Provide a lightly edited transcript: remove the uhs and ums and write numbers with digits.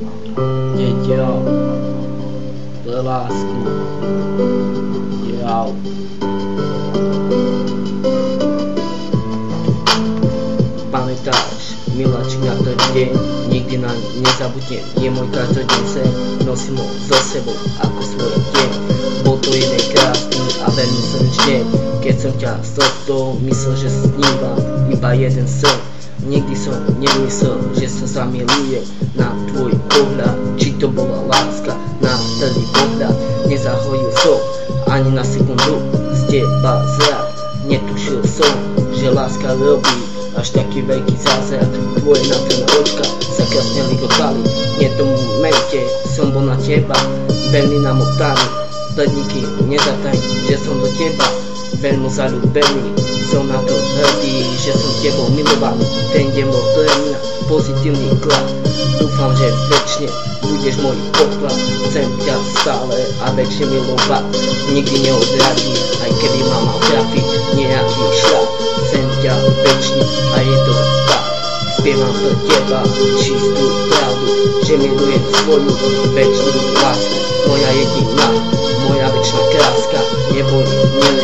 Yo, pre lásku, yo. Pamätáš, miláčka, ten deň, nikdy na nezabudnem. Je môj každodeň sen, nosím ho so sebou ako svoj deň. Bol to jeden krásny a veľmi slnečný deň, keď som ťa stretol, myslel, že snívam iba jeden sen. Nikdy som nemyslel, že sa zamilujem na tvoj pohľad. Či to bola láska na prvý pohľad. Nezahojil som ani na sekundu z teba zrak. Netušil som, že láska robí až taký veľký zázrak. Tvoje nádherné očka sa krásne ligotali. Nie v tom momente som bol na teba veľmi namotaný. Pred nikým nezataj, že som do teba veľmi zaľúbený. Som na to hrdý, že som tebou milovaný. Ten deň bol pre mňa pozitívny klad. Dúfam, že večne budeš môj poklad. Chcem ťa stále a večne milovať. Nikdy neodradím, aj keby ma mal trafiť nejaký šľap. Chcem ťa večne a je to tak. Spievam pre teba čistú pravdu, že milujem svoju večnú lásku. Moja jediná, moja večná kráska. Neboj, nelež